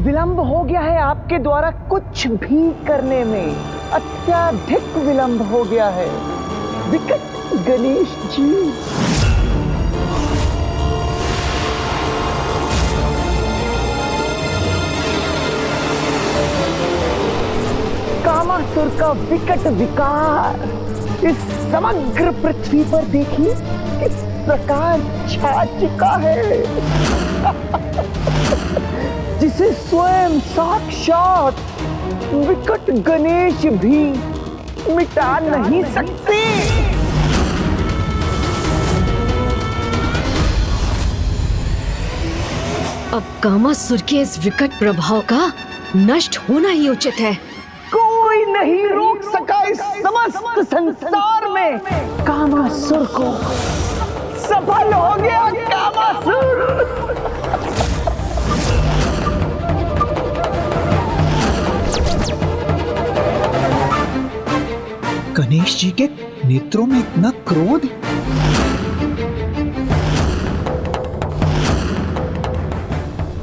विलंब हो गया है आपके द्वारा कुछ भी करने में, अत्यधिक विलंब हो गया है विकट गणेश जी। कामासुर का विकट विकार इस समग्र पृथ्वी पर देखिए किस प्रकार छा चुका है जिसे स्वयं साक्षात विकट गणेश भी मिटा नहीं सकते। अब कामासुर के इस विकट प्रभाव का नष्ट होना ही उचित है। कोई नहीं रोक सका इस समस्त संसार में कामासुर को। सफल हो गया कामासुर। गणेश जी के नेत्रों में इतना क्रोध।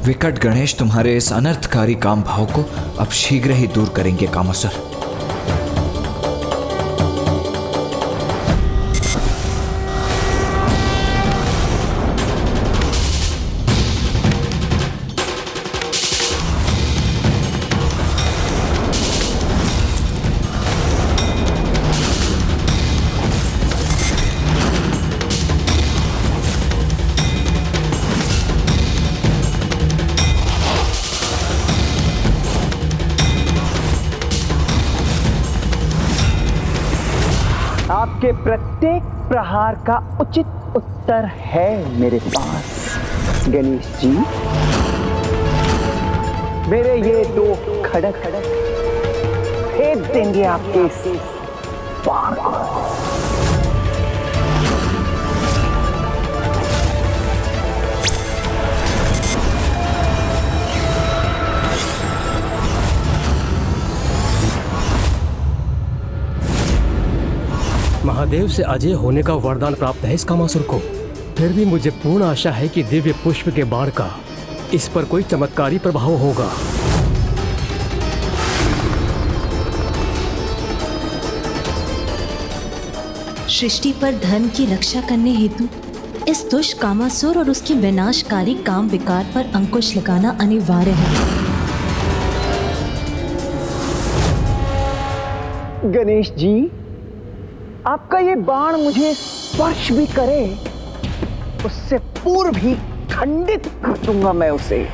विकट गणेश तुम्हारे इस अनर्थकारी काम भाव को अब शीघ्र ही दूर करेंगे कामासुर। आपके प्रत्येक प्रहार का उचित उत्तर है मेरे पास गणेश जी। मेरे ये दो खड़क फेंक देंगे आपके इस बाण को। महादेव से अजय होने का वरदान प्राप्त है इस कामासुर को। फिर भी मुझे पूर्ण आशा है कि दिव्य पुष्प के बाण का इस पर कोई चमत्कारी प्रभाव होगा। सृष्टि पर धर्म की रक्षा करने हेतु इस दुष्ट कामासुर और उसके विनाशकारी काम विकार पर अंकुश लगाना अनिवार्य है। गणेश जी, आपका ये बाण मुझे स्पर्श भी करे उससे पूर्व ही खंडित कर दूंगा मैं उसे।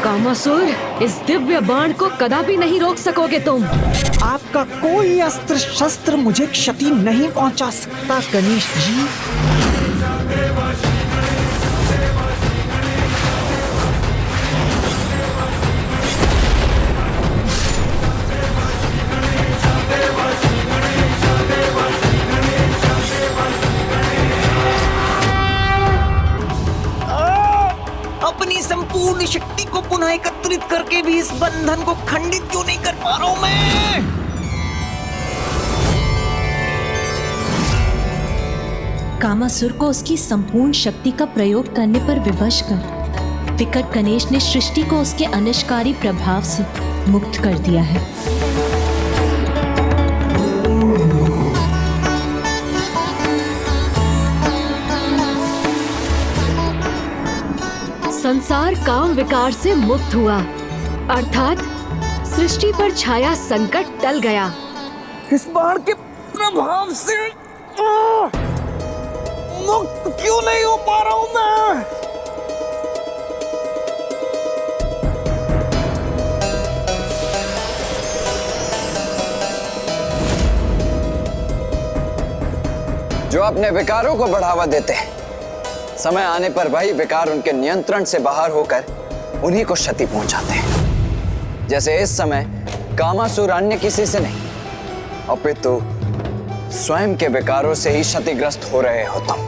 कामासुर, इस दिव्य बाण को कदापि नहीं रोक सकोगे तुम। आपका कोई अस्त्र शस्त्र मुझे क्षति नहीं पहुंचा सकता गणेश जी। अपनी संपूर्ण शक्ति को पुनः एकत्रित करके भी इस बंधन को खंडित क्यों नहीं कर पा रहा हूं मैं। कामासुर को उसकी संपूर्ण शक्ति का प्रयोग करने पर विवश कर विकट गणेश ने सृष्टि को उसके अनिष्टकारी प्रभाव से मुक्त कर दिया है। संसार काम विकार से मुक्त हुआ, अर्थात सृष्टि पर छाया संकट टल गया। इस बाण के प्रभाव से मुक्त क्यों नहीं हो पा रहा हूं मैं। जो अपने विकारों को बढ़ावा देते हैं, समय आने पर वही विकार उनके नियंत्रण से बाहर होकर उन्हीं को क्षति पहुंचाते हैं। जैसे इस समय कामासुर अन्य किसी से नहीं अपितु स्वयं के विकारों से ही क्षतिग्रस्त हो रहे हो तुम।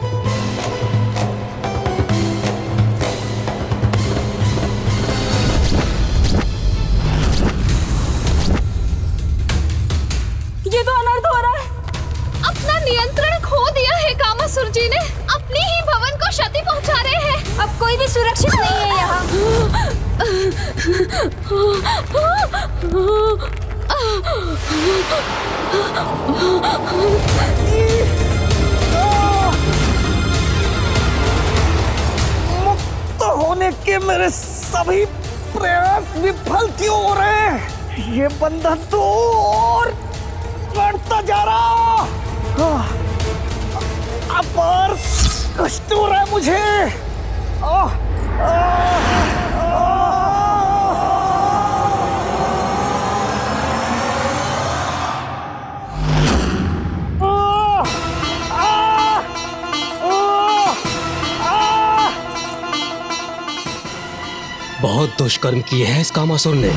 मुक्त होने के मेरे सभी प्रयास विफल क्यों हो रहे हैं? ये बंधन तो और बढ़ता जा रहा। अपार कष्ट हो रहा है मुझे। बहुत दुष्कर्म किए हैं इस कामासुर ने।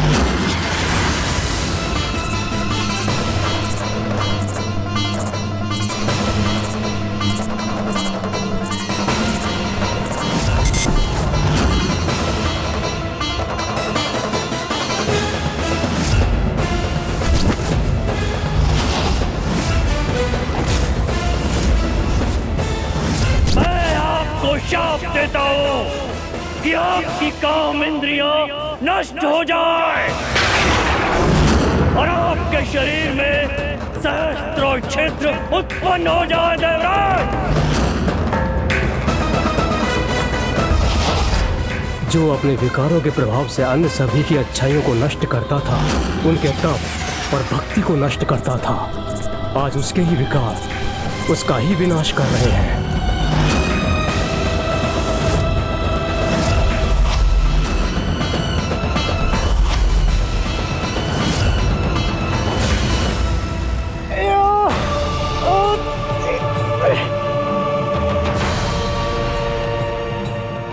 मैं आपको शाप देता हूँ कि आपकी काम इंद्रियां नष्ट हो जाए और आपके शरीर में सहस्त्रों छिद्र उत्पन्न हो जाए। देवराज, जो अपने विकारों के प्रभाव से अन्य सभी की अच्छाइयों को नष्ट करता था, उनके तप और भक्ति को नष्ट करता था, आज उसके ही विकार उसका ही विनाश कर रहे हैं।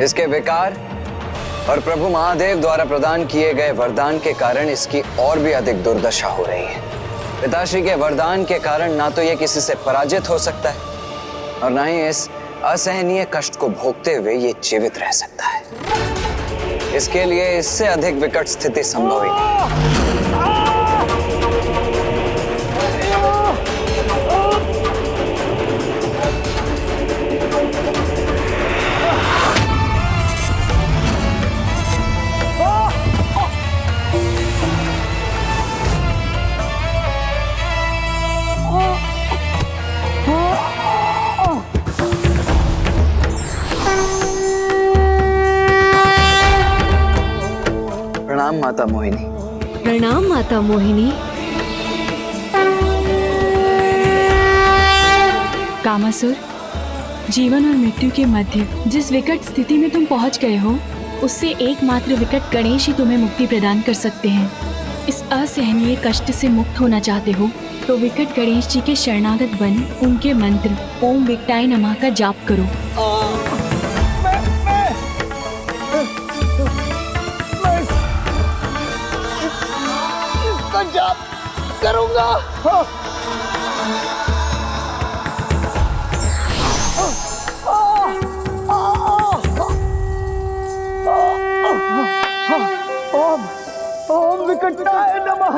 इसके विकार और प्रभु महादेव द्वारा प्रदान किए गए वरदान के कारण इसकी और भी अधिक दुर्दशा हो रही है। पिताश्री के वरदान के कारण ना तो ये किसी से पराजित हो सकता है और ना ही इस असहनीय कष्ट को भोगते हुए ये जीवित रह सकता है। इसके लिए इससे अधिक विकट स्थिति संभव ही नहीं। प्रणाम माता मोहिनी। प्रणाम माता मोहिनी। कामासुर, जीवन और मृत्यु के मध्य जिस विकट स्थिति में तुम पहुंच गए हो, उससे एकमात्र विकट गणेश ही तुम्हें मुक्ति प्रदान कर सकते हैं। इस असहनीय कष्ट से मुक्त होना चाहते हो तो विकट गणेश जी के शरणागत बन उनके मंत्र ओम विकटाय नमः का जाप करो। जाप करूंगा। ओम विकटाय नमः।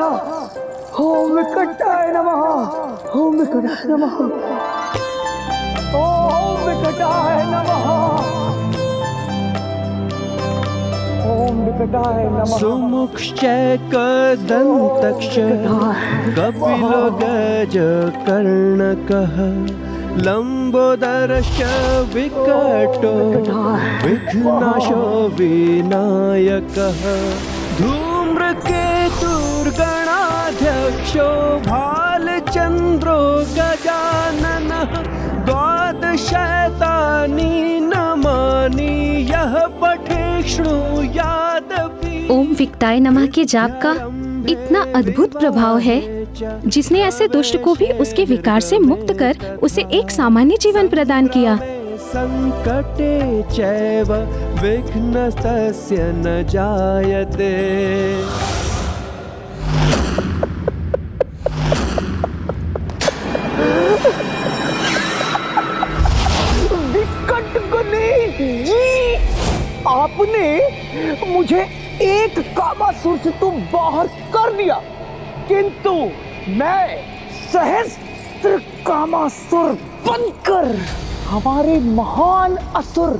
ओम विकटाय नमः। ओम विकटाय नमः। ओम विकटाय नमः। ओम विकटाय नमः। सुमुक्षैकदन्तक्ष कपिलो गजकर्णकः लम्बोदरश्च विकटो विघ्नाशो विनायकः धूम्रकेतुर्गणाध्यक्षो भालचन्द्रो गजाननः द्वादशैतानि नमानि यः पठे शृणुयादपि। ओम विकटाय नमः के जाप का इतना अद्भुत प्रभाव है, जिसने ऐसे दुष्ट को भी उसके विकार से मुक्त कर उसे एक सामान्य जीवन प्रदान किया। संकटे चैव विघ्नस्तस्य न जायते। विकट गणेश जी, आपने मुझे एक कामासुर से तो बाहर कर दिया, किंतु मैं सहस्त्र कामासुर बनकर हमारे महान असुर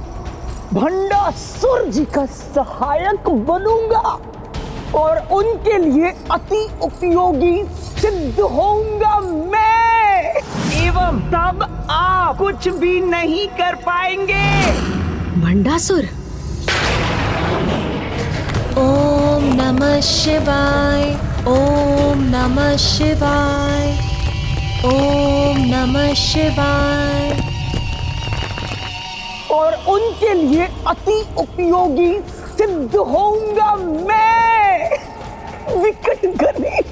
भंडासुर जी का सहायक बनूंगा। और उनके लिए अति उपयोगी सिद्ध होऊंगा मैं। एवं तब आप कुछ भी नहीं कर पाएंगे। भंडासुर, ओम नमः शिवाय, ओम नमः शिवाय, ओम नमः शिवाय। और उनके लिए अति उपयोगी सिद्ध होऊंगा मैं, विकट गणेश।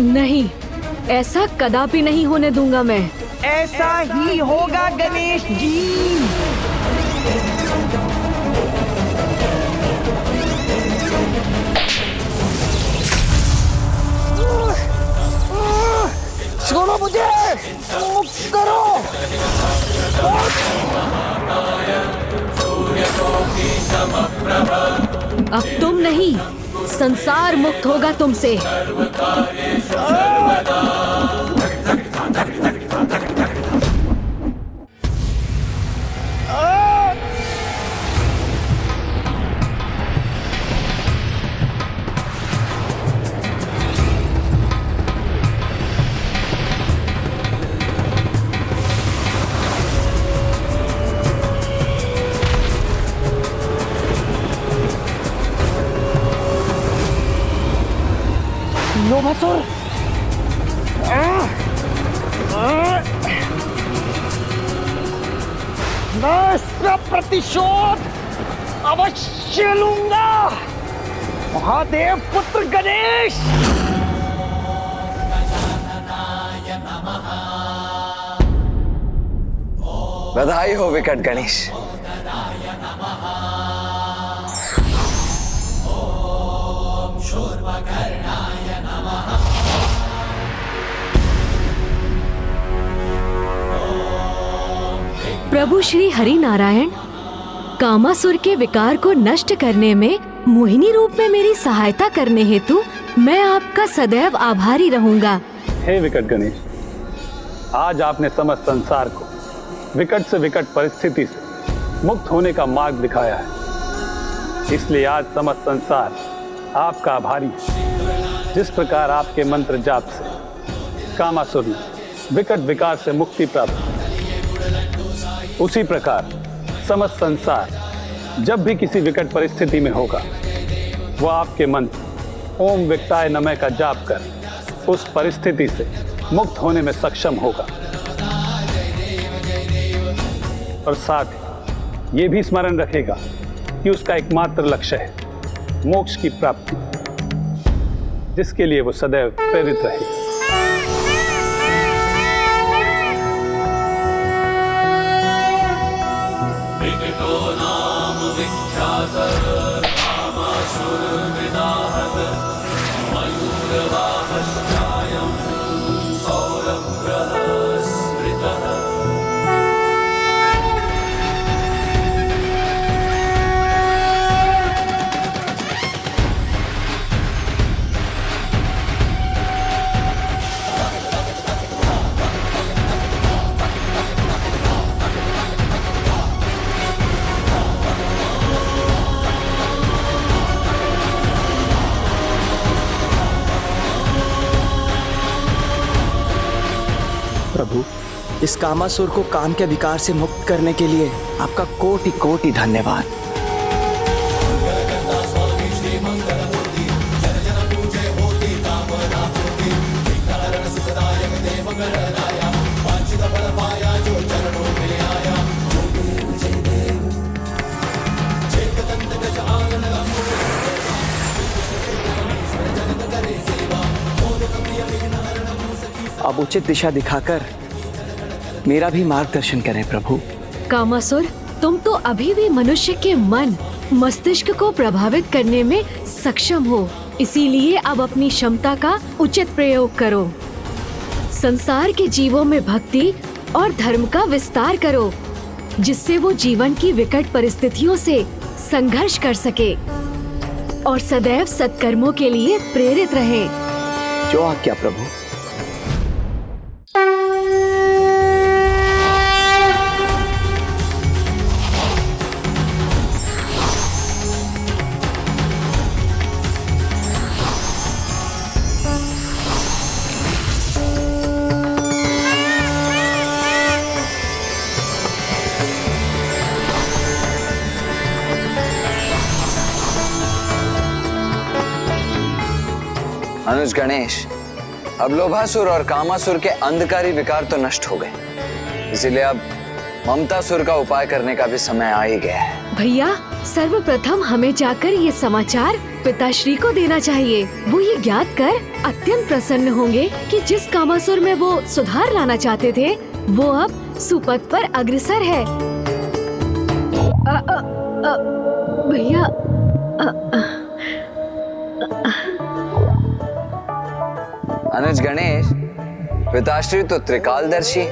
नहीं, ऐसा कदापि नहीं होने दूंगा मैं। ऐसा ही होगा गणेश जी। छोड़ो मुझे, मुक्त करो। अब तुम नहीं, संसार मुक्त होगा तुमसे। योभासुर, मैं इसका प्रतिशोध अवश्य लूंगा। महादेव पुत्र गणेश। बधाई हो विकट गणेश। प्रभु श्री हरि नारायण, कामासुर के विकार को नष्ट करने में मोहिनी रूप में मेरी सहायता करने हेतु मैं आपका सदैव आभारी रहूंगा। हे विकट गणेश, आज आपने समस्त संसार को विकट से विकट परिस्थिति से मुक्त होने का मार्ग दिखाया है, इसलिए आज समस्त संसार आपका आभारी है। जिस प्रकार आपके मंत्र जाप से कामासुर ने विकट विकार से मुक्ति प्राप्त की, उसी प्रकार समस्त संसार जब भी किसी विकट परिस्थिति में होगा, वह आपके मंत्र ओम विकटाय नमः का जाप कर उस परिस्थिति से मुक्त होने में सक्षम होगा। और साथ ही ये भी स्मरण रखेगा कि उसका एकमात्र लक्ष्य है मोक्ष की प्राप्ति, जिसके लिए वो सदैव प्रेरित रहेगा। प्रभु, इस कामासुर को काम के विकार से मुक्त करने के लिए आपका कोटि कोटि धन्यवाद। अब उचित दिशा दिखाकर मेरा भी मार्गदर्शन करें प्रभु। कामासुर, तुम तो अभी भी मनुष्य के मन मस्तिष्क को प्रभावित करने में सक्षम हो, इसीलिए अब अपनी क्षमता का उचित प्रयोग करो। संसार के जीवों में भक्ति और धर्म का विस्तार करो, जिससे वो जीवन की विकट परिस्थितियों से संघर्ष कर सके और सदैव सत्कर्मों के लिए प्रेरित रहे। जो आज्ञा प्रभु। अनुज गणेश, अब लोभासुर और कामासुर के अंधकारी विकार तो नष्ट हो गए, इसीलिए अब ममतासुर का उपाय करने का भी समय आ ही गया है। भैया, सर्वप्रथम हमें जाकर ये समाचार पिताश्री को देना चाहिए। वो ये ज्ञात कर अत्यंत प्रसन्न होंगे कि जिस कामासुर में वो सुधार लाना चाहते थे, वो अब सुपथ पर अग्रसर है। भैया, अनुज गणेश, पिताश्री तो त्रिकालदर्शी,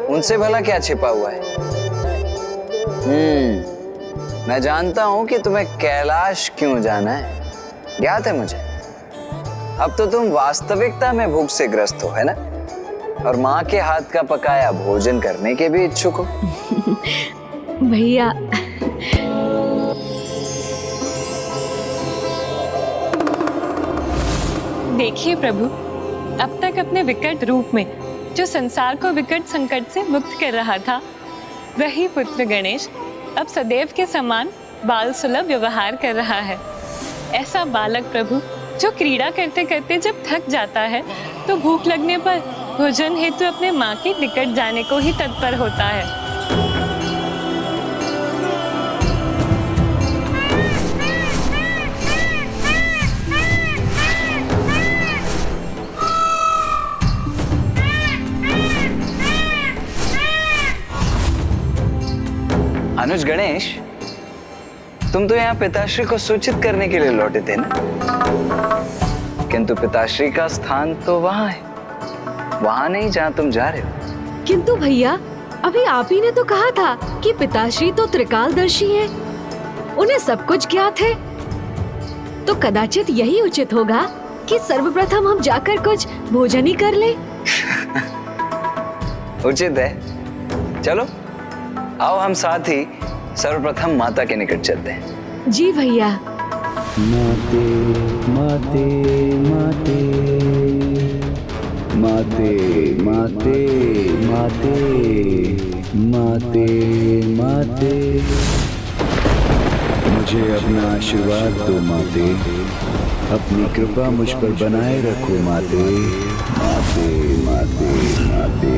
उनसे भला क्या छिपा हुआ है? मैं जानता हूं कि तुम्हें कैलाश क्यों जाना है, ज्ञात है मुझे। अब तो तुम वास्तविकता में भूख से ग्रस्त हो, है ना? और माँ के हाथ का पकाया भोजन करने के भी इच्छुक हो। भैया, देखिए प्रभु, अब तक अपने विकट रूप में जो संसार को विकट संकट से मुक्त कर रहा था, वही पुत्र गणेश अब सदैव के समान बाल सुलभ व्यवहार कर रहा है। ऐसा बालक प्रभु जो क्रीड़ा करते करते जब थक जाता है तो भूख लगने पर भोजन हेतु अपने माँ के निकट जाने को ही तत्पर होता है। अनुज गणेश, तुम तो यहाँ पिताश्री को सूचित करने के लिए लौटे थे ना? किंतु पिताश्री का स्थान तो वहां है, वहां नहीं जहां तुम जा रहे हो। किंतु भैया, अभी आप ही ने तो कहा था कि पिताश्री तो त्रिकालदर्शी हैं, उन्हें सब कुछ ज्ञात है। तो कदाचित यही उचित होगा कि सर्वप्रथम हम जाकर कुछ भोजन ही कर ले। उचित है, चलो आओ हम साथ ही सर्वप्रथम माता के निकट चलते हैं। जी भैया। माते माते माते माते माते माते माते माते, मुझे अपना आशीर्वाद दो माते, अपनी कृपा मुझ पर बनाए रखो माते, माते माते माते।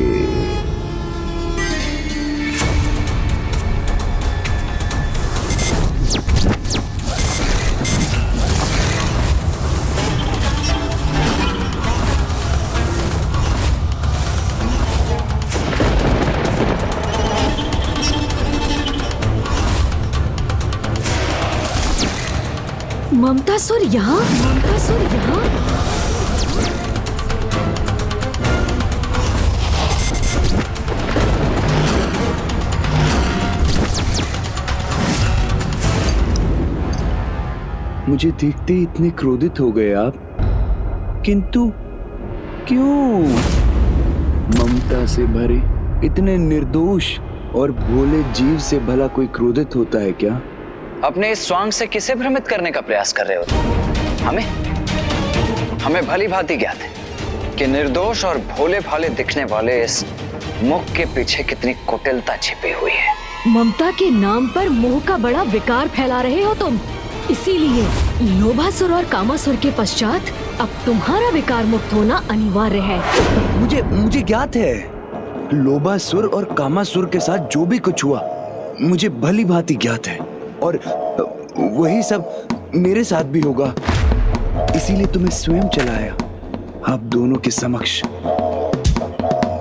ममतासुर यहाँ? ममतासुर यहाँ? मुझे देखते ही इतने क्रोधित हो गए आप, किंतु क्यों? ममता से भरे इतने निर्दोष और भोले जीव से भला कोई क्रोधित होता है क्या? अपने इस स्वांग से किसे भ्रमित करने का प्रयास कर रहे हो तुम? हमें भली भांति ज्ञात है कि निर्दोष और भोले भाले दिखने वाले इस मुख के पीछे कितनी कुटिलता छिपी हुई है। ममता के नाम पर मोह का बड़ा विकार फैला रहे हो तुम, इसीलिए लोभासुर और कामासुर के पश्चात अब तुम्हारा विकार मुक्त होना अनिवार्य है। मुझे ज्ञात है, लोभासुर और कामासुर के साथ जो भी कुछ हुआ मुझे भली भांति ज्ञात है, और वही सब मेरे साथ भी होगा, इसीलिए तुम्हें स्वयं चलाया आप दोनों के समक्ष।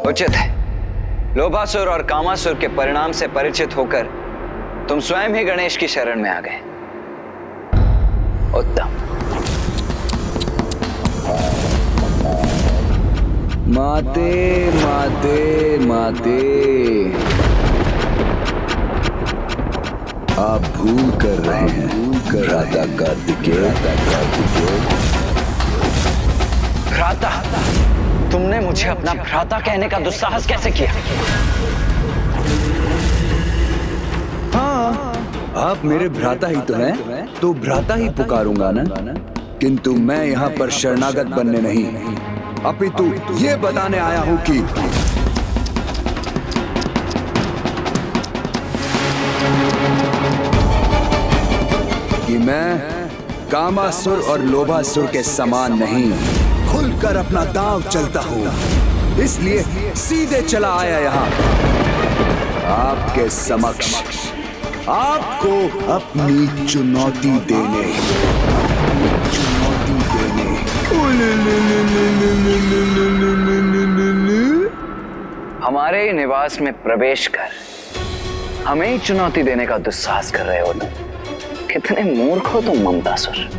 उचित है, लोभासुर और कामासुर के परिणाम से परिचित होकर तुम स्वयं ही गणेश की शरण में आ गए। उत्तम। माते माते माते, आप भूल कर रहे हैं भ्राता कार्तिकेय। भ्राता? तुमने मुझे अपना भ्राता कहने का दुस्साहस कैसे किया? हाँ, आप मेरे भ्राता ही तो हैं, तो भ्राता ही पुकारूंगा ना। किंतु मैं यहाँ पर शरणागत बनने नहीं, अपितु ये बताने आया हूँ कि मैं कामासुर और लोभासुर के समान नहीं, खुलकर अपना दांव चलता हूँ, इसलिए सीधे चला आया यहाँ आपके समक्ष, आपको अपनी चुनौती देने। हमारे निवास में प्रवेश कर हमें ही चुनौती देने का दुस्साहस कर रहे हो तुम। कितने मूर्ख हो तुम ममतासुर।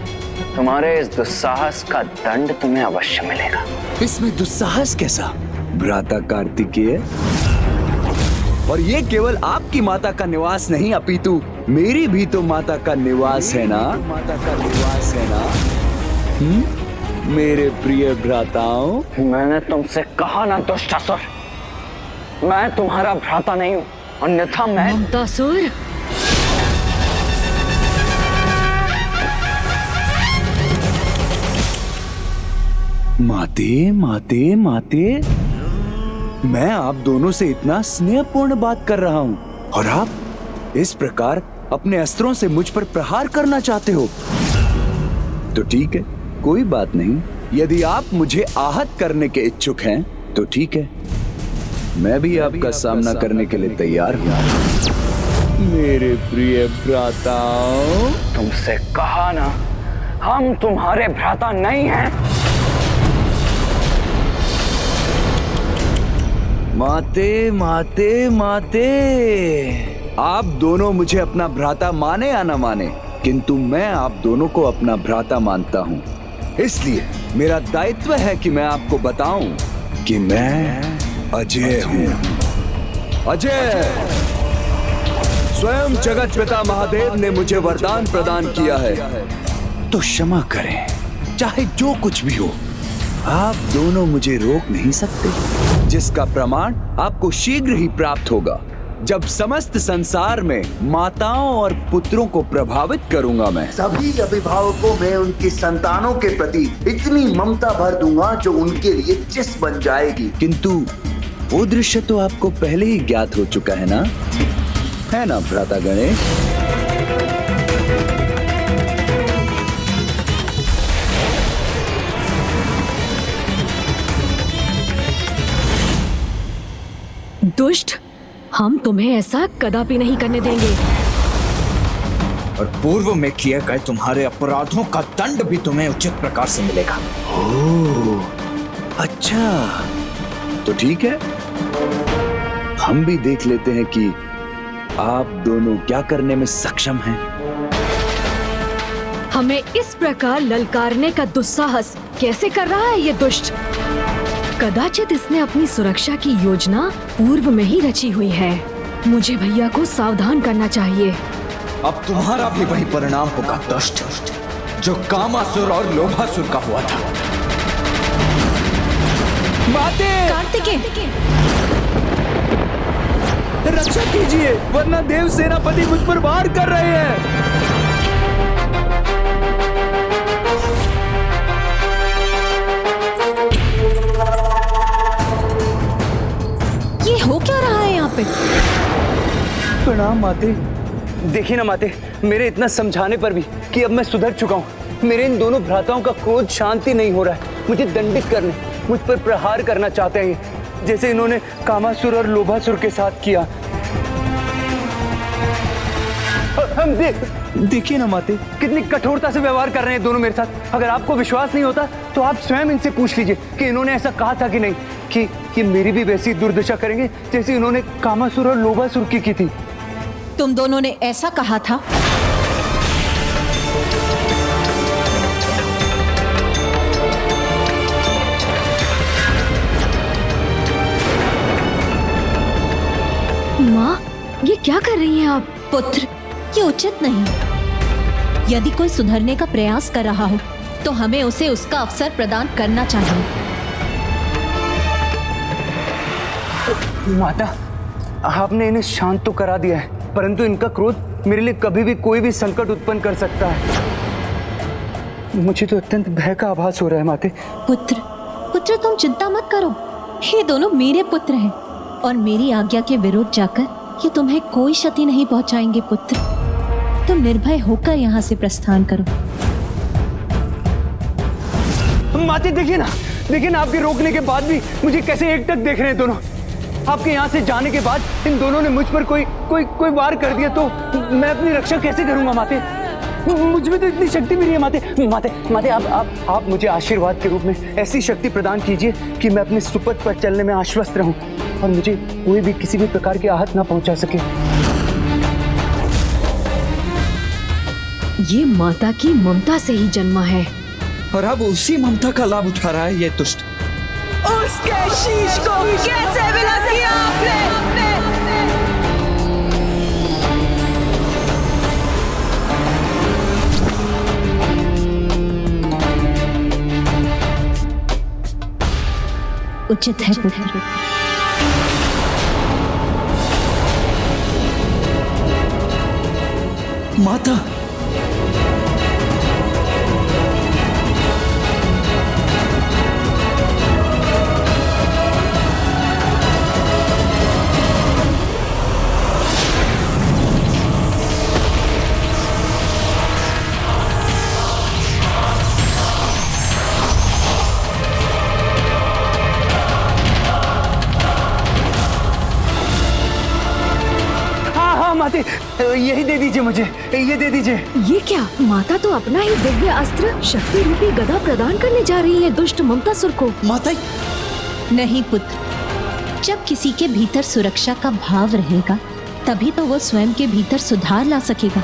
तुम्हारे इस दुस्साहस का दंड तुम्हें अवश्य मिलेगा। इसमें दुस्साहस कैसा भ्राता कार्तिकेय? और ये केवल आपकी माता का निवास नहीं अपितु मेरी भी तो माता का निवास है ना, माता का निवास है ना। मेरे प्रिय भ्राताओं, मैंने तुमसे कहा ना दुष्टासुर, मैं तुम्हारा भ्राता नहीं हूँ, अन्यथा मैं ममतासुर। माते माते माते, मैं आप दोनों से इतना स्नेहपूर्ण बात कर रहा हूँ और आप इस प्रकार अपने अस्त्रों से मुझ पर प्रहार करना चाहते हो। तो ठीक है, कोई बात नहीं। यदि आप मुझे आहत करने के इच्छुक हैं तो ठीक है, मैं भी आपका सामना करने के लिए तैयार हूँ। मेरे प्रिय भ्राताओं, तुमसे कहा ना, हम तुम्हारे भ्राता नहीं हैं। माते माते माते, आप दोनों मुझे अपना भ्राता माने या ना माने, किंतु मैं आप दोनों को अपना भ्राता मानता हूँ। इसलिए मेरा दायित्व है कि मैं आपको बताऊं कि मैं अजय हूँ। अजय, स्वयं जगत पिता महादेव ने मुझे वरदान प्रदान किया है, तो क्षमा करें, चाहे जो कुछ भी हो, आप दोनों मुझे रोक नहीं सकते, जिसका प्रमाण आपको शीघ्र ही प्राप्त होगा जब समस्त संसार में माताओं और पुत्रों को प्रभावित करूंगा। मैं सभी अभिभावकों में उनकी संतानों के प्रति इतनी ममता भर दूंगा जो उनके लिए चिस बन जाएगी। किंतु वो दृश्य तो आपको पहले ही ज्ञात हो चुका है ना भ्राता गणेश? दुष्ट, हम तुम्हें ऐसा कदापि नहीं करने देंगे। और पूर्व में किए गए तुम्हारे अपराधों का दंड भी तुम्हें उचित प्रकार से मिलेगा। ओह, अच्छा, तो ठीक है, हम भी देख लेते हैं कि आप दोनों क्या करने में सक्षम हैं। हमें इस प्रकार ललकारने का दुस्साहस कैसे कर रहा है ये दुष्ट? कदाचित इसने अपनी सुरक्षा की योजना पूर्व में ही रची हुई है। मुझे भैया को सावधान करना चाहिए। अब तुम्हारा भी वही परिणाम होगा दुष्ट, जो कामासुर और लोभासुर का हुआ था। माते! कार्तिकेय! रक्षा कीजिए, वरना देव सेनापति मुझ पर वार कर रहे हैं। ये हो क्या रहा है यहाँ पे? प्रणाम माते। देखिए ना माते, मेरे इतना समझाने पर भी कि अब मैं सुधर चुका हूँ, मेरे इन दोनों भ्राताओं का क्रोध शांति नहीं हो रहा है। मुझे दंडित करने, मुझ पर प्रहार करना चाहते हैं, जैसे इन्होंने कामासुर और लोभासुर के साथ किया। हम देखिए ना माते, कितनी कठोरता से व्यवहार कर रहे हैं दोनों मेरे साथ। अगर आपको विश्वास नहीं होता तो आप स्वयं इनसे पूछ लीजिए कि इन्होंने ऐसा कहा था कि नहीं कि मेरी भी वैसी दुर्दशा करेंगे जैसे इन्होंने कामासुर और लोभासुर की थी। तुम दोनों ने ऐसा कहा था? माँ, ये क्या कर रही हैं आप? पुत्र, ये उचित नहीं। यदि कोई सुधरने का प्रयास कर रहा हो तो हमें उसे उसका अवसर प्रदान करना चाहिए। माता, आपने इन्हें शांत तो करा दिया है, परंतु इनका क्रोध मेरे लिए कभी भी कोई भी संकट उत्पन्न कर सकता है। मुझे तो अत्यंत भय का आभास हो रहा है माते। पुत्र, तुम चिंता मत करो। ये दोनों मेरे पुत्र हैं और मेरी आज्ञा के विरुद्ध जाकर ये तुम्हें कोई क्षति नहीं पहुंचाएंगे। पुत्र, तुम निर्भय होकर यहाँ से प्रस्थान करो। माते देखिए ना, लेकिन आपके रोकने के बाद भी मुझे कैसे एकटक देख रहे हैं दोनों। आपके यहाँ से जाने के बाद इन दोनों ने मुझ पर कोई वार कर दिया तो मैं अपनी रक्षा कैसे करूंगा माते? मुझ में तो इतनी शक्ति भी नहीं है माते। माते आप मुझे आशीर्वाद के रूप में ऐसी शक्ति प्रदान कीजिए कि मैं अपने सुपथ पर चलने में आश्वस्त रहूं और मुझे कोई भी किसी भी प्रकार की आहत ना पहुंचा सके। ये माता की ममता से ही जन्मा है और अब उसी ममता का लाभ उठा रहा है ये दुष्ट। उसके शीश को कैसे विलग किया आपने? उचित है पुत्र। माता, माते, यही दे दीजिए मुझे, ये दे दीजिए। ये क्या? माता तो अपना ही दिव्य अस्त्र शक्ति रूपी गदा प्रदान करने जा रही है दुष्ट ममतासुर को। माता, नहीं पुत्र, जब किसी के भीतर सुरक्षा का भाव रहेगा तभी तो वो स्वयं के भीतर सुधार ला सकेगा।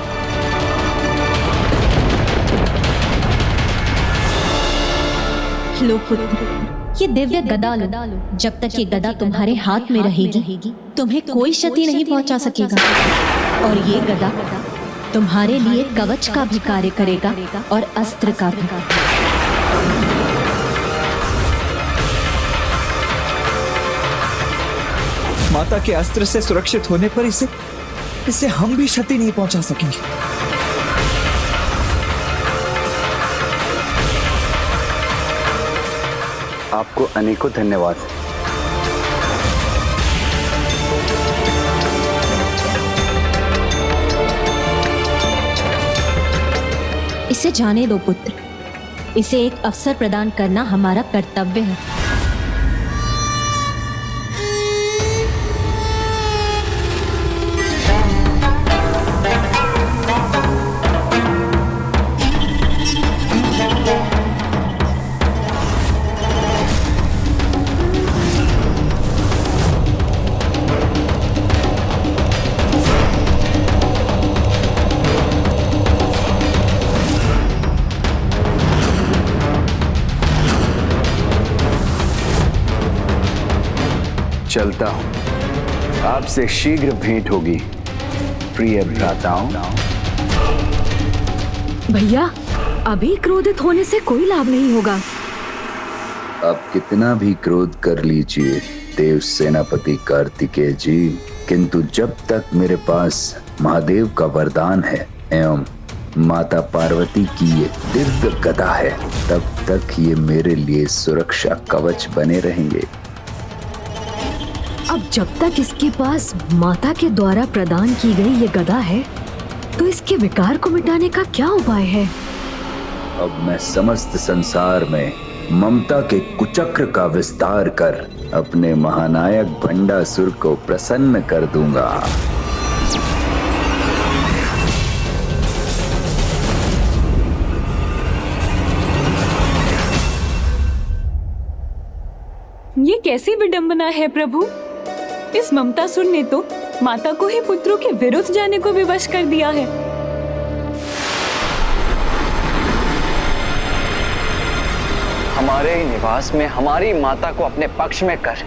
लो पुत्र, ये दिव्य गदा लो। जब तक ये गदा तुम्हारे हाथ में रहेगी तुम्हें कोई क्षति नहीं पहुंचा सकेगा। और ये गदा तुम्हारे लिए कवच का भी कार्य करेगा और अस्त्र का भी। माता के अस्त्र से सुरक्षित होने पर इसे हम भी क्षति नहीं पहुंचा सकेंगे। आपको अनेकों धन्यवाद। इसे जाने दो पुत्र, इसे एक अवसर प्रदान करना हमारा कर्तव्य है। चलता हूं, आपसे शीघ्र भेंट होगी प्रिय भ्राताओं। भैया, अभी क्रोधित होने से कोई लाभ नहीं होगा। आप कितना भी क्रोध कर लीजिए देव सेनापति कार्तिकेय जी, किंतु जब तक मेरे पास महादेव का वरदान है एवं माता पार्वती की ये दिव्य गदा है, तब तक ये मेरे लिए सुरक्षा कवच बने रहेंगे। अब जब तक इसके पास माता के द्वारा प्रदान की गई ये गदा है तो इसके विकार को मिटाने का क्या उपाय है? अब मैं समस्त संसार में ममता के कुचक्र का विस्तार कर अपने महानायक भंडासुर को प्रसन्न कर दूंगा। ये कैसी विडंबना है प्रभु? इस ममतासुर ने तो माता को ही पुत्रों के विरुद्ध जाने को विवश कर दिया है। हमारे निवास में हमारी माता को अपने पक्ष में कर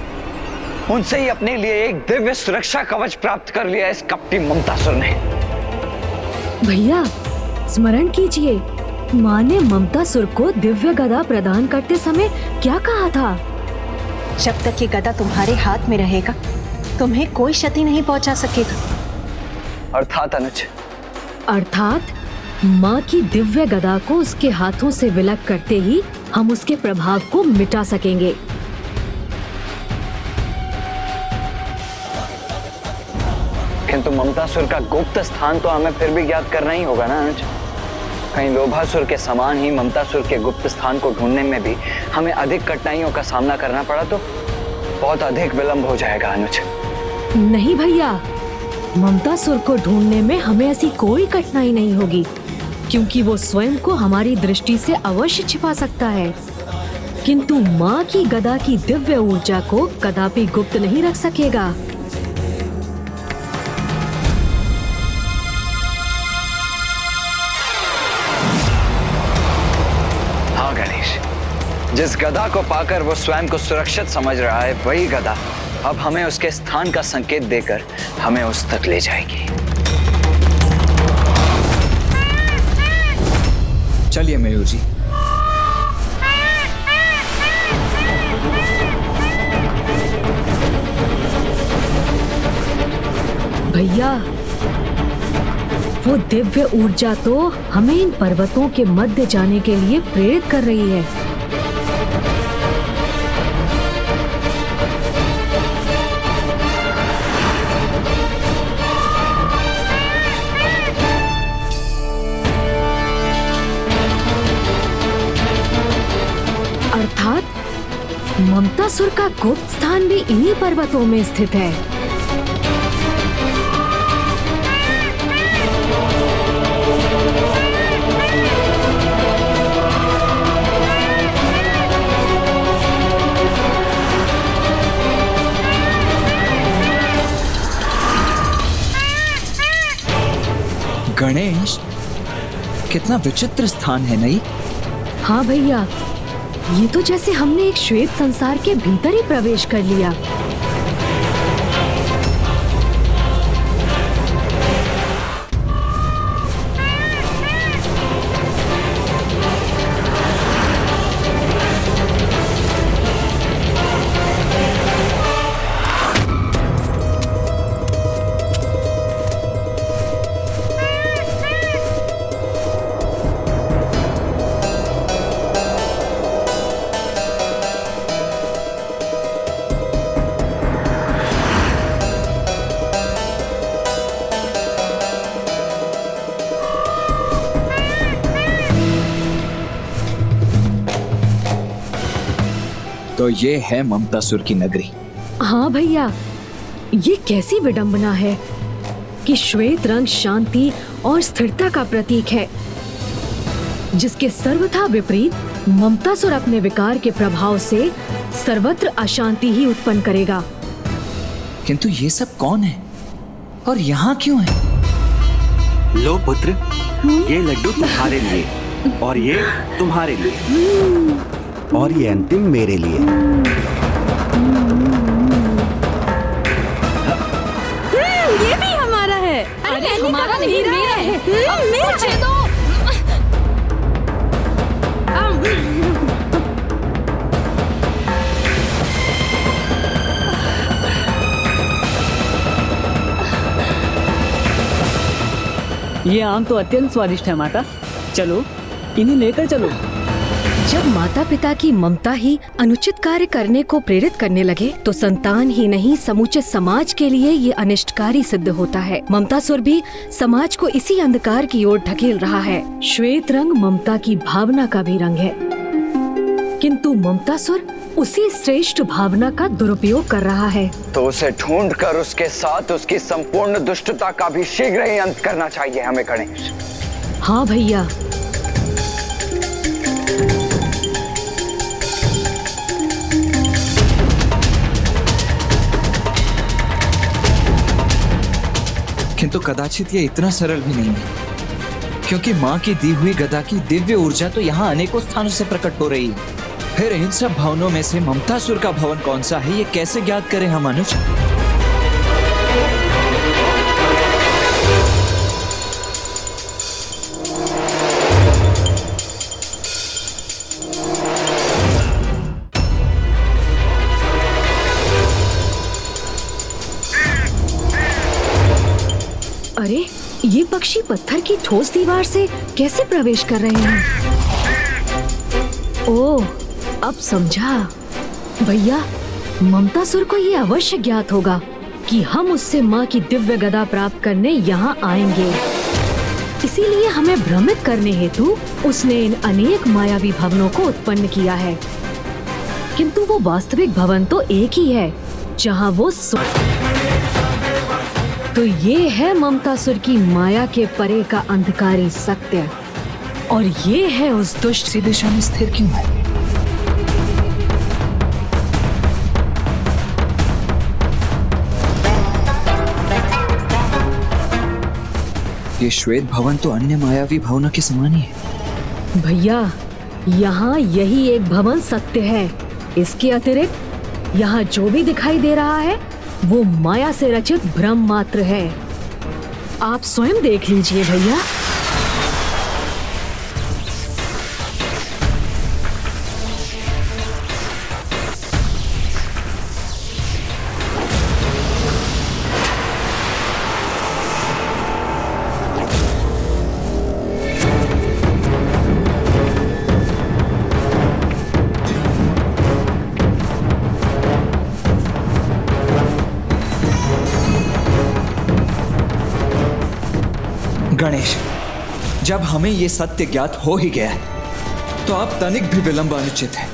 उनसे ही अपने लिए एक दिव्य सुरक्षा कवच प्राप्त कर लिया इस कपटी ममतासुर ने। भैया, स्मरण कीजिए, माँ ने ममतासुर को दिव्य गदा प्रदान करते समय क्या कहा था? जब तक ये गदा तुम्हारे हाथ में रहेगा तुम्हें कोई क्षति नहीं पहुंचा सकेगा। अर्थात अनुज, अर्थात माँ की दिव्य गदा को उसके हाथों से विलग करते ही हम उसके प्रभाव को मिटा सकेंगे। किंतु ममतासुर का गुप्त स्थान तो हमें फिर भी ज्ञात करना ही होगा ना अनुज। कहीं लोभासुर के समान ही ममतासुर के गुप्त स्थान को ढूंढने में भी हमें अधिक कठिनाइयों का सामना करना पड़ा तो बहुत अधिक विलंब हो जाएगा अनुज। नहीं भैया, ममतासुर को ढूंढने में हमें ऐसी कोई कठिनाई नहीं होगी, क्योंकि वो स्वयं को हमारी दृष्टि से अवश्य छिपा सकता है, किंतु माँ की गदा की दिव्य ऊर्जा को कदापि गुप्त नहीं रख सकेगा। हाँ गणेश, जिस गदा को पाकर वो स्वयं को सुरक्षित समझ रहा है, वही गदा अब हमें उसके स्थान का संकेत देकर हमें उस तक ले जाएगी। चलिए मयूर जी। भैया, वो दिव्य ऊर्जा तो हमें इन पर्वतों के मध्य जाने के लिए प्रेरित कर रही है। अर्थात ममतासुर का गुप्त स्थान भी इन्हीं पर्वतों में स्थित है। गणेश, कितना विचित्र स्थान है नहीं? हाँ भैया, ये तो जैसे हमने एक श्वेत संसार के भीतर ही प्रवेश कर लिया। तो ये है ममतासुर की नगरी। हाँ भैया, ये कैसी विडंबना है कि श्वेत रंग शांति और स्थिरता का प्रतीक है, जिसके सर्वथा विपरीत ममतासुर अपने विकार के प्रभाव से सर्वत्र अशांति ही उत्पन्न करेगा। किंतु ये सब कौन है और यहाँ क्यों है? लो पुत्र, ये लड्डू तुम्हारे लिए और ये तुम्हारे लिए और ये अंतिम मेरे लिए। ये भी हमारा है। अरे हमारा नहीं, मेरा है। मुझे दो। ये आम तो अत्यंत स्वादिष्ट है माता, चलो इन्हें लेकर चलो। जब माता पिता की ममता ही अनुचित कार्य करने को प्रेरित करने लगे, तो संतान ही नहीं समूचे समाज के लिए ये अनिष्टकारी सिद्ध होता है। ममतासुर भी समाज को इसी अंधकार की ओर ढकेल रहा है। श्वेत रंग ममता की भावना का भी रंग है, किंतु ममतासुर उसी श्रेष्ठ भावना का दुरुपयोग कर रहा है। तो उसे ढूंढकर उसके साथ उसकी संपूर्ण दुष्टता का भी शीघ्र ही अंत करना चाहिए हमें गणेश। हाँ भैया, किंतु कदाचित ये इतना सरल भी नहीं है, क्योंकि माँ की दी हुई गदा की दिव्य ऊर्जा तो यहाँ अनेकों स्थानों से प्रकट हो रही है। फिर इन सब भवनों में से ममतासुर का भवन कौन सा है, ये कैसे ज्ञात करें हम अनुज? अरे ये पक्षी पत्थर की ठोस दीवार से कैसे प्रवेश कर रहे हैं? ओह, अब समझा। भैया, ममतासुर को ये अवश्य ज्ञात होगा कि हम उससे माँ की दिव्य गदा प्राप्त करने यहाँ आएंगे। इसीलिए हमें भ्रमित करने हेतु उसने इन अनेक मायावी भवनों को उत्पन्न किया है, किंतु वो वास्तविक भवन तो एक ही है जहाँ वो तो ये है ममतासुर की माया के परे का अंधकारी सत्य, और ये है उस दुष्ट इसी दिशा में स्थिर क्यों है? ये श्वेत भवन तो अन्य मायावी भवनों के समान ही है। भैया, यहाँ यही एक भवन सत्य है। इसके अतिरिक्त यहाँ जो भी दिखाई दे रहा है वो माया से रचित भ्रम मात्र है। आप स्वयं देख लीजिए भैया। गणेश, जब हमें ये सत्य ज्ञात हो ही गया है तो अब तनिक भी विलंब अनुचित है।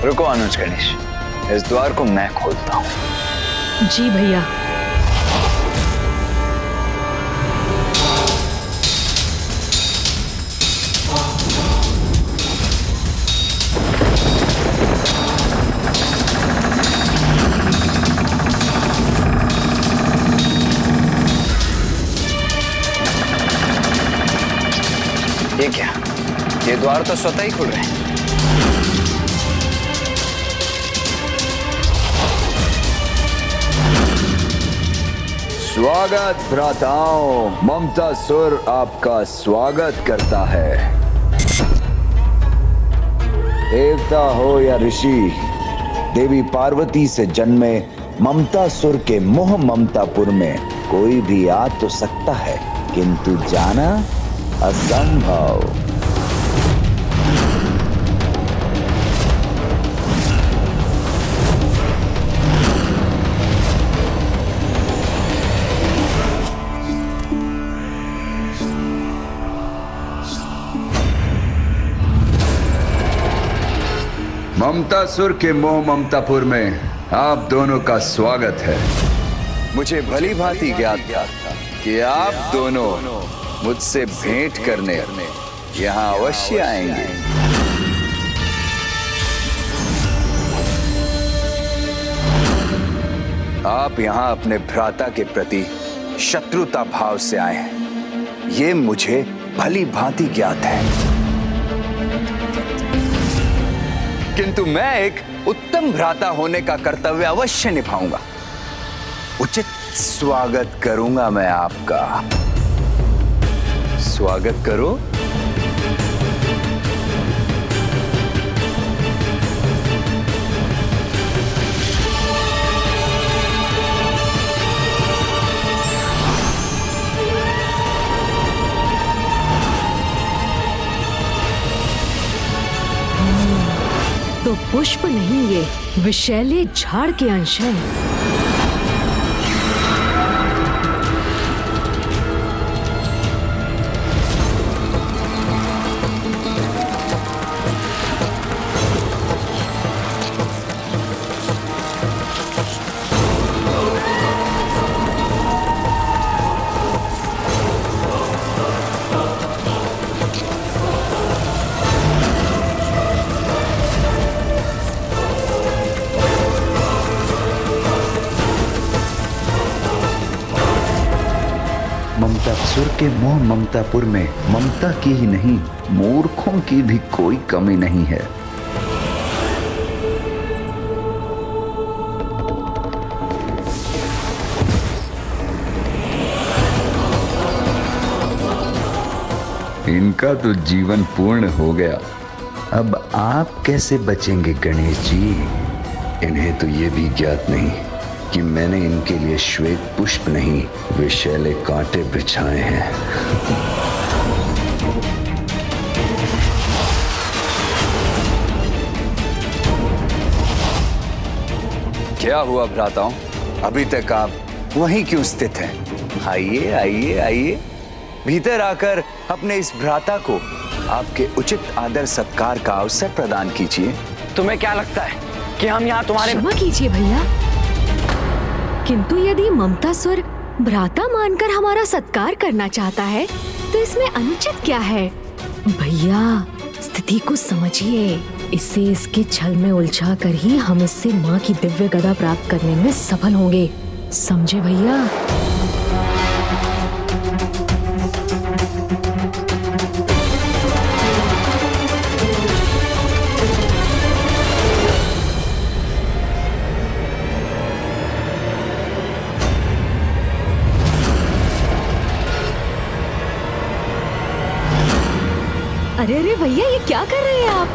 रुको अनुज गणेश, इस द्वार को मैं खोलता हूं। जी भैया। ये क्या? ये द्वार तो स्वतः ही खुल रहे हैं। स्वागत भ्राताओं, ममतासुर आपका स्वागत करता है। देवता हो या ऋषि, देवी पार्वती से जन्मे ममतासुर के मोह ममतापुर में कोई भी आ तो सकता है, किंतु जाना असंभव। ममतासुर के मोह ममतापुर में आप दोनों का स्वागत है। मुझे भली भांति ज्ञात था कि आप दोनों मुझसे भेंट करने यहाँ अवश्य आएंगे। आप यहाँ अपने भ्राता के प्रति शत्रुता भाव से आए हैं, ये मुझे भली भांति ज्ञात है। किंतु मैं एक उत्तम भ्राता होने का कर्तव्य अवश्य निभाऊंगा। उचित स्वागत करूंगा मैं आपका। स्वागत करो। तो पुष्प नहीं, ये विषैले झाड़ के अंश हैं। ममतासुर के मोह ममतापुर में ममता की ही नहीं, मूर्खों की भी कोई कमी नहीं है। इनका तो जीवन पूर्ण हो गया। अब आप कैसे बचेंगे गणेश जी? इन्हें तो ये भी ज्ञात नहीं कि मैंने इनके लिए श्वेत पुष्प नहीं, विषैले कांटे बिछाए हैं। क्या हुआ भ्राताओं, अभी तक आप वहीं क्यों स्थित हैं? आइए आइए आइए, भीतर आकर अपने इस भ्राता को आपके उचित आदर सत्कार का अवसर प्रदान कीजिए। तुम्हें क्या लगता है कि हम यहाँ तुम्हारे... क्षमा कीजिए भैया, किंतु यदि ममतासुर भ्राता मानकर हमारा सत्कार करना चाहता है तो इसमें अनुचित क्या है? भैया स्थिति को समझिए, इसे इसके छल में उलझा कर ही हम इससे माँ की दिव्य गदा प्राप्त करने में सफल होंगे, समझे भैया? अरे अरे भैया, ये क्या कर रहे हैं आप?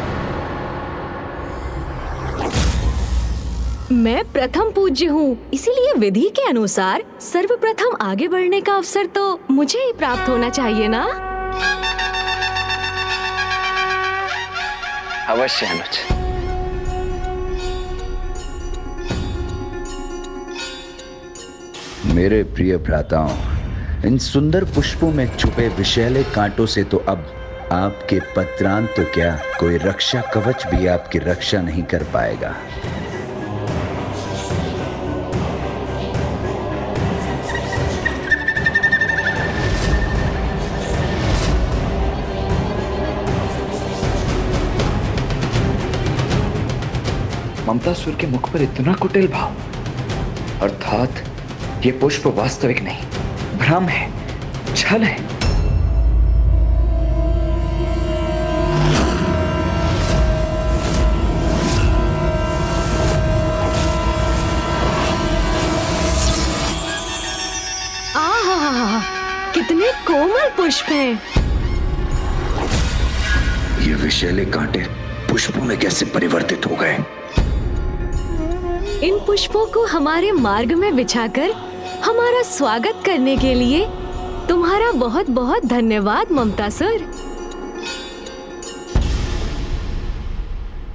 मैं प्रथम पूज्य हूँ, इसीलिए विधि के अनुसार सर्वप्रथम आगे बढ़ने का अवसर तो मुझे ही प्राप्त होना चाहिए ना? अवश्य अनुज। मेरे प्रिय भ्राताओं, इन सुंदर पुष्पों में छुपे विषैले कांटों से तो अब आपके पत्रांत तो क्या, कोई रक्षा कवच भी आपकी रक्षा नहीं कर पाएगा। ममतासुर के मुख पर इतना कुटिल भाव, अर्थात ये पुष्प वास्तविक नहीं, भ्रम है, छल है। कितने कोमल पुष्प हैं। ये विषैले कांटे पुष्पों में कैसे परिवर्तित हो गए? इन पुष्पों को हमारे मार्ग में बिछाकर हमारा स्वागत करने के लिए तुम्हारा बहुत बहुत धन्यवाद ममतासुर।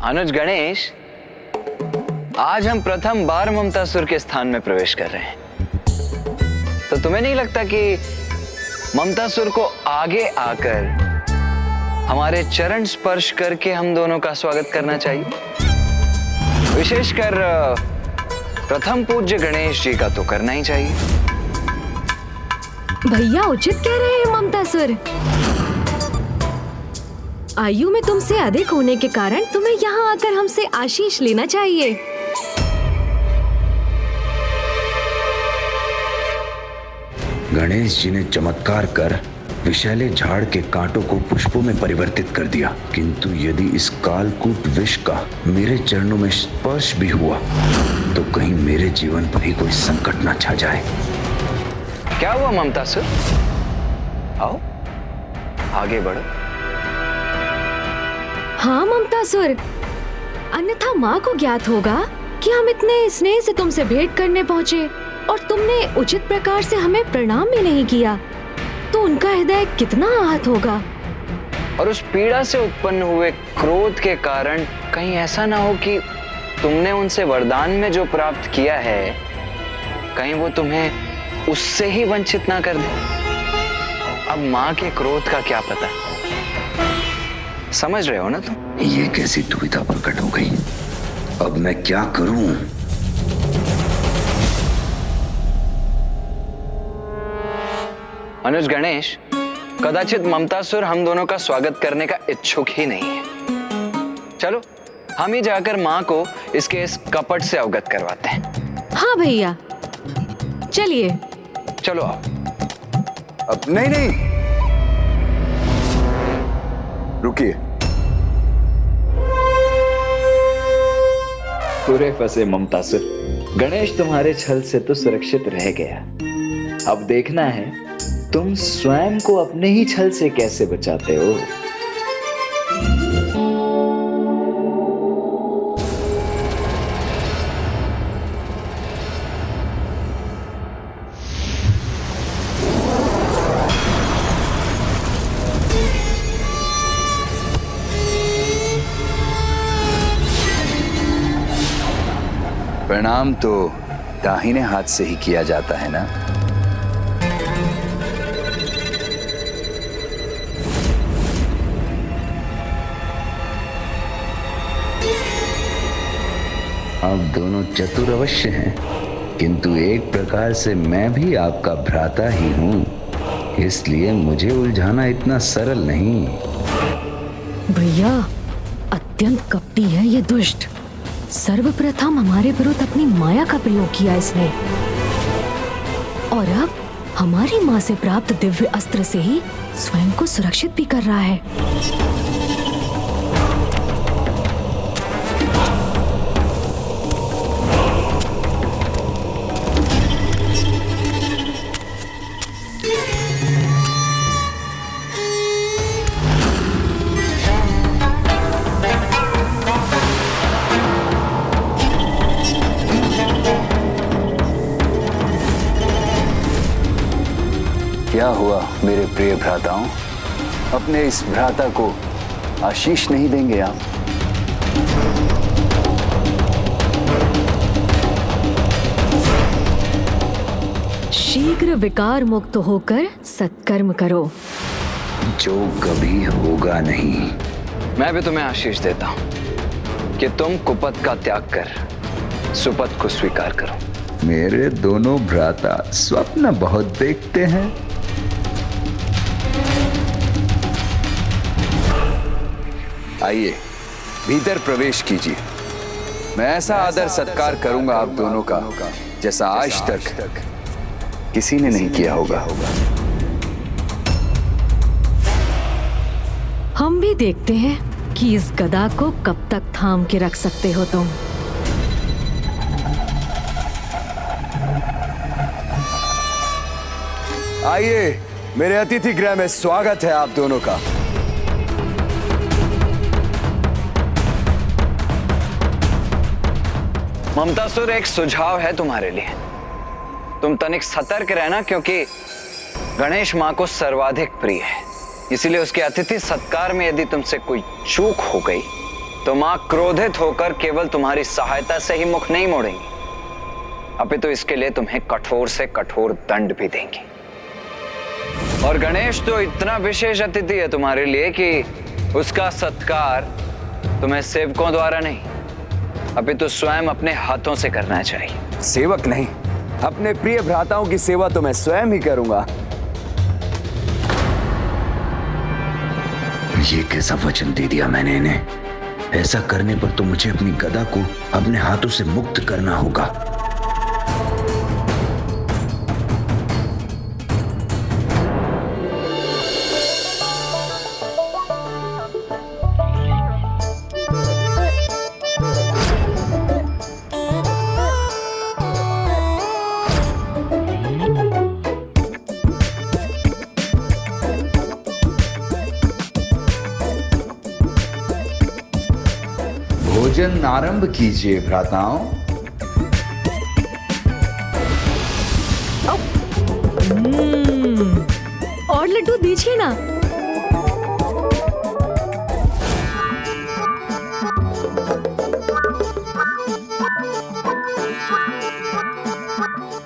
अनुज गणेश, आज हम प्रथम बार ममतासुर के स्थान में प्रवेश कर रहे हैं, तो तुम्हें नहीं लगता कि ममतासुर को आगे आकर हमारे चरण स्पर्श करके हम दोनों का स्वागत करना चाहिए? विशेषकर प्रथम पूज्य गणेश जी का तो करना ही चाहिए। भैया उचित कह रहे हैं ममतासुर। आयु में तुमसे अधिक होने के कारण तुम्हें यहाँ आकर हमसे आशीष लेना चाहिए। गणेश जी ने चमत्कार कर विषैले झाड़ के कांटों को पुष्पों में परिवर्तित कर दिया, किंतु यदि इस कालकूट विष का मेरे चरणों में स्पर्श भी हुआ तो कहीं मेरे जीवन पर ही कोई संकट न छा जाए। क्या हुआ ममतासुर? आओ आगे बढ़ो। हाँ ममतासुर, अन्यथा माँ को ज्ञात होगा कि हम इतने स्नेह से तुमसे भेंट करने पहुँचे और तुमने उचित प्रकार से हमें प्रणाम भी नहीं किया, तो उनका हृदय कितना आहत होगा। और उस पीड़ा से उत्पन्न हुए क्रोध के कारण कहीं ऐसा ना हो कि तुमने उनसे वरदान में जो प्राप्त किया है, कहीं वो तुम्हें उससे ही वंचित ना कर दे। अब माँ के क्रोध का क्या पता, समझ रहे हो ना तुम? ये कैसी दुविधा प्रकट हो गई, अब मैं क्या करूं? अनुज गणेश, कदाचित ममतासुर हम दोनों का स्वागत करने का इच्छुक ही नहीं है। चलो हम ही जाकर माँ को इसके इस कपट से अवगत करवाते हैं। हाँ भैया चलिए। चलो आओ। अब नहीं, रुकिए। पूरे फंसे ममतासुर, गणेश तुम्हारे छल से तो सुरक्षित रह गया। अब देखना है तुम स्वयं को अपने ही छल से कैसे बचाते हो। प्रणाम तो दाहिने हाथ से ही किया जाता है ना? आप दोनों चतुर अवश्य हैं, किंतु एक प्रकार से मैं भी आपका भ्राता ही हूं, इसलिए मुझे उलझाना इतना सरल नहीं। भैया, अत्यंत कपटी है ये दुष्ट। सर्वप्रथम हमारे विरुद्ध अपनी माया का प्रयोग किया इसने, और अब हमारी माँ से प्राप्त दिव्य अस्त्र से ही स्वयं को सुरक्षित भी कर रहा है। क्या हुआ मेरे प्रिय भ्राताओं? अपने इस भ्राता को आशीष नहीं देंगे आप? शीघ्र विकार मुक्त होकर सत्कर्म करो। जो कभी होगा नहीं। मैं भी तुम्हें आशीष देता हूं कि तुम कुपथ का त्याग कर सुपथ को स्वीकार करो। मेरे दोनों भ्राता स्वप्न बहुत देखते हैं। आइए भीतर प्रवेश कीजिए। मैं ऐसा आदर सत्कार करूंगा आप दोनों का जैसा आज तक किसी ने नहीं किया होगा। हम भी देखते हैं कि इस गदा को कब तक थाम के रख सकते हो तुम। आइए, मेरे अतिथि गृह में स्वागत है आप दोनों का। ममतासुर, एक सुझाव है तुम्हारे लिए। तुम तनिक सतर्क रहना, क्योंकि गणेश माँ को सर्वाधिक प्रिय है। इसीलिए उसके अतिथि सत्कार में यदि तुमसे कोई चूक हो गई तो माँ क्रोधित होकर केवल तुम्हारी सहायता से ही मुख नहीं मोड़ेंगी, अपितु इसके लिए तुम्हें कठोर से कठोर दंड भी देंगी। और गणेश तो इतना विशेष अतिथि है तुम्हारे लिए कि उसका सत्कार तुम्हें सेवकों द्वारा नहीं, अपितु स्वयं अपने हाथों से करना चाहिए। सेवक नहीं, अपने प्रिय भ्राताओं की सेवा तो मैं स्वयं ही करूंगा। ये कैसा वचन दे दिया मैंने इन्हें? ऐसा करने पर तो मुझे अपनी गदा को अपने हाथों से मुक्त करना होगा। भोजन आरंभ कीजिए भ्राताओं। और लड्डू दीजिए ना।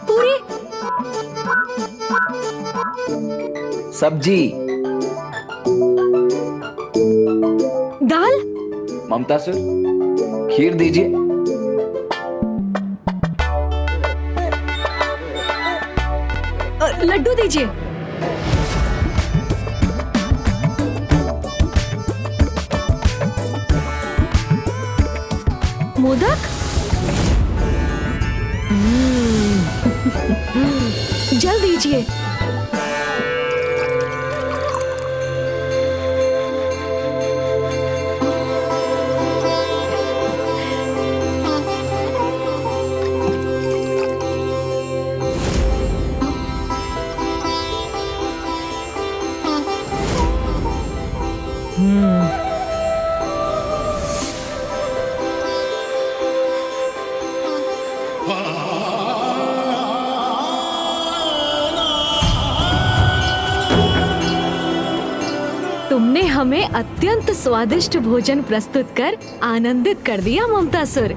पूरी सब्जी, दाल, ममतासुर खीर दीजिए। लड्डू दीजिए। मोदक, जल दीजिए। तुमने हमें अत्यंत स्वादिष्ट भोजन प्रस्तुत कर आनंदित कर दिया ममतासुर।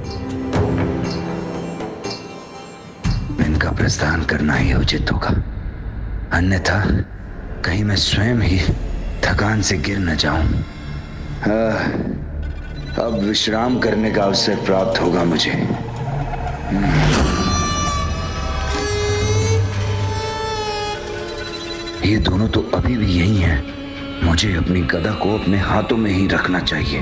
प्रस्थान करना ही उचित होगा, अन्यथा कहीं मैं स्वयं ही थकान से गिर न जाऊं। अब विश्राम करने का अवसर प्राप्त होगा मुझे। ये दोनों तो अभी भी यही हैं। मुझे अपनी गदा को अपने हाथों में ही रखना चाहिए।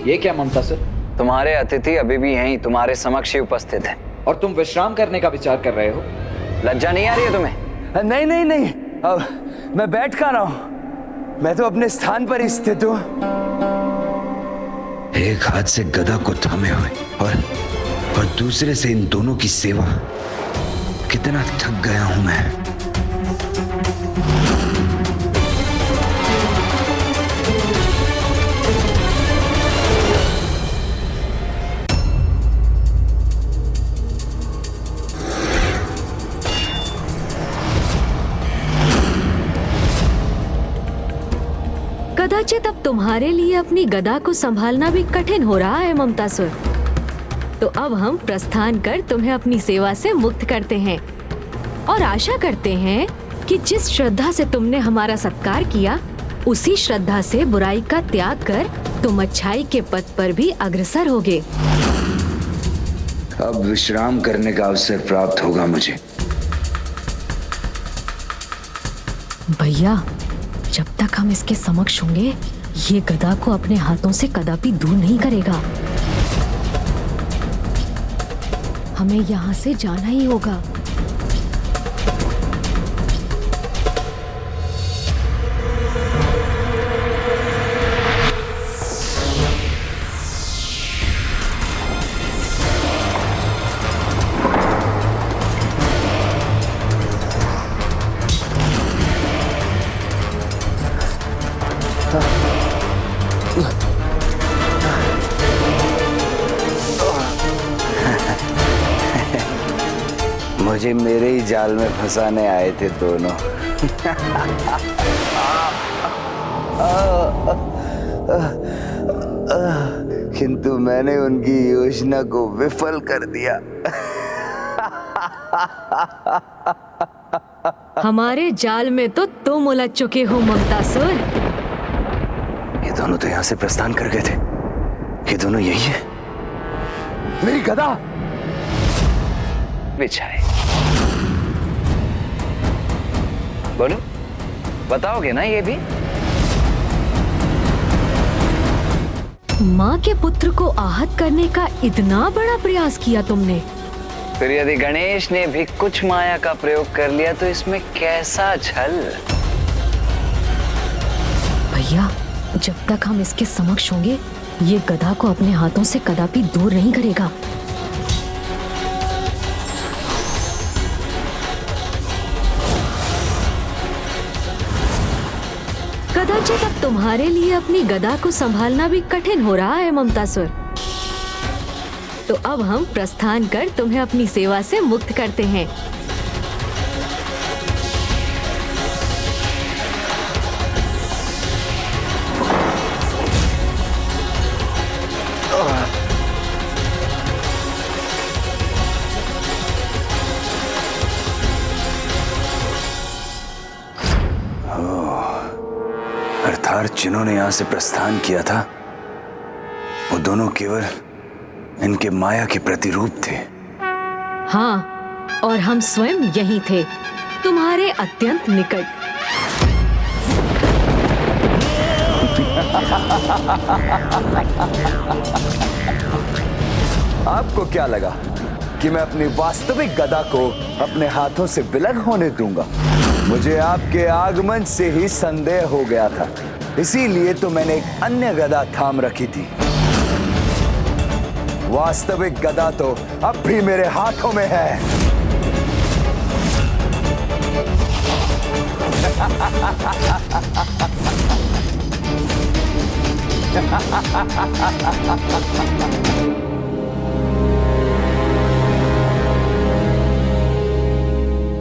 ये क्या ममता सर? तुम्हारे अतिथि अभी भी यहीं तुम्हारे समक्ष ही उपस्थित है और तुम विश्राम करने का विचार कर रहे हो? लज्जा नहीं आ रही है तुम्हें? नहीं नहीं नहीं, अब मैं बैठ कहाँ रहा हूं, मैं तो अपने स्थान पर ही स्थित हूं। एक हाथ से गदा को थामे हुए और दूसरे से इन दोनों की सेवा। कितना थक गया हूं मैं। कदाचित अब तुम्हारे लिए अपनी गदा को संभालना भी कठिन हो रहा है ममतासुर। तो अब हम प्रस्थान कर तुम्हें अपनी सेवा से मुक्त करते हैं और आशा करते हैं कि जिस श्रद्धा से तुमने हमारा सत्कार किया, उसी श्रद्धा से बुराई का त्याग कर तुम अच्छाई के पथ पर भी अग्रसर होगे। अब विश्राम करने का अवसर प्राप्त होगा मुझे। भैया, जब तक हम इसके समक्ष होंगे, ये गदा को अपने हाथों से कदापि दूर नहीं करेगा। हमें यहाँ से जाना ही होगा। मुझे मेरे ही जाल में फंसाने आए थे दोनों। किंतु मैंने उनकी योजना को विफल कर दिया। हमारे जाल में तो तुम उलझ चुके हो ममतासुर। ये दोनों तो यहाँ से प्रस्थान कर गए थे। ये दोनों यही है। मेरी गदा बिछाए। बोलो, बताओगे ना ये भी? माँ के पुत्र को आहत करने का इतना बड़ा प्रयास किया तुमने। फिर यदि गणेश ने भी कुछ माया का प्रयोग कर लिया तो इसमें कैसा छल? भैया, जब तक हम इसके समक्ष होंगे, ये गदा को अपने हाथों से कदापि दूर नहीं करेगा। कदाचित अब तुम्हारे लिए अपनी गदा को संभालना भी कठिन हो रहा है ममतासुर। तो अब हम प्रस्थान कर तुम्हें अपनी सेवा से मुक्त करते हैं। अर्थात जिन्होंने यहाँ से प्रस्थान किया था, वो दोनों केवल इनके माया के प्रतिरूप थे। हाँ, और हम स्वयं यही थे, तुम्हारे अत्यंत निकट। आपको क्या लगा कि मैं अपनी वास्तविक गदा को अपने हाथों से विलग होने दूंगा? मुझे आपके आगमन से ही संदेह हो गया था, इसीलिए तो मैंने एक अन्य गदा थाम रखी थी। वास्तविक गदा तो अब भी मेरे हाथों में है।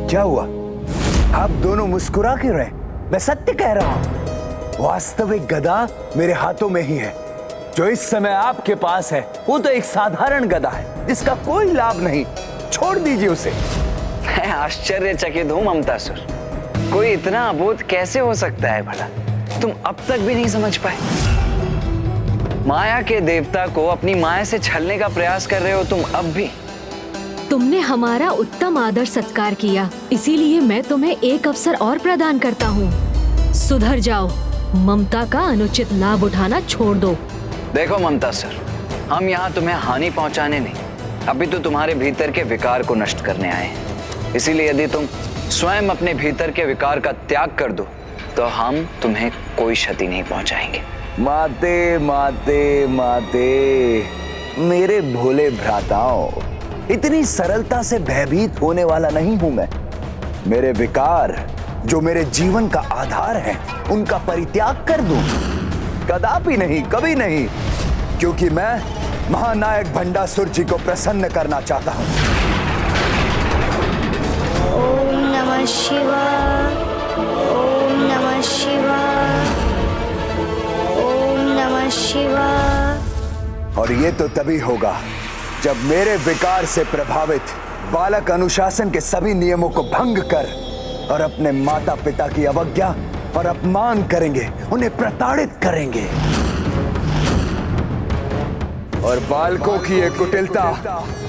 क्या हुआ? आप दोनों मुस्कुरा क्यों रहे? मैं सत्य कह रहा हूं, वास्तविक गदा मेरे हाथों में ही है। जो इस समय आपके पास है वो तो एक साधारण गदा है जिसका कोई लाभ नहीं। छोड़ दीजिए उसे। मैं आश्चर्यचकित हूं ममतासुर, कोई इतना अबोध कैसे हो सकता है भला? तुम अब तक भी नहीं समझ पाए? माया के देवता को अपनी माया से छलने का प्रयास कर रहे हो तुम अब भी। तुमने हमारा उत्तम आदर सत्कार किया, इसीलिए मैं तुम्हें एक अवसर और प्रदान करता हूँ। सुधर जाओ, ममता का अनुचित लाभ उठाना छोड़ दो। देखो ममतासुर, हम यहाँ तुम्हें हानि पहुंचाने नहीं, अभी तो तुम्हारे भीतर के विकार को नष्ट करने आए हैं। इसीलिए यदि तुम स्वयं अपने भीतर के विकार का त्याग कर दो तो हम तुम्हें कोई क्षति नहीं पहुंचाएंगे। माते माते माते, मेरे भोले भ्राताओं, इतनी सरलता से भयभीत होने वाला नहीं हूं मैं। मेरे विकार जो मेरे जीवन का आधार है उनका परित्याग कर दूं? कदापि नहीं, कभी नहीं, क्योंकि मैं महानायक भंडासुर जी को प्रसन्न करना चाहता हूं। ओम नमः शिवाय, ओम नमः शिवाय, ओम नमः शिवाय। और ये तो तभी होगा जब मेरे विकार से प्रभावित बालक अनुशासन के सभी नियमों को भंग कर और अपने माता पिता की अवज्ञा और अपमान करेंगे, उन्हें प्रताड़ित करेंगे। और बालकों की ये कुटिलता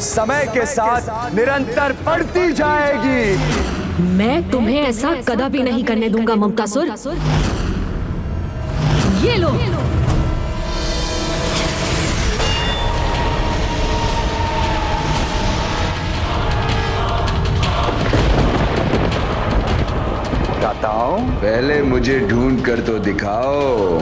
समय के साथ निरंतर बढ़ती जाएगी। मैं तुम्हें ऐसा कदापि नहीं करने दूंगा ममतासुर। ये लो। पहले मुझे ढूंढ कर तो दिखाओ।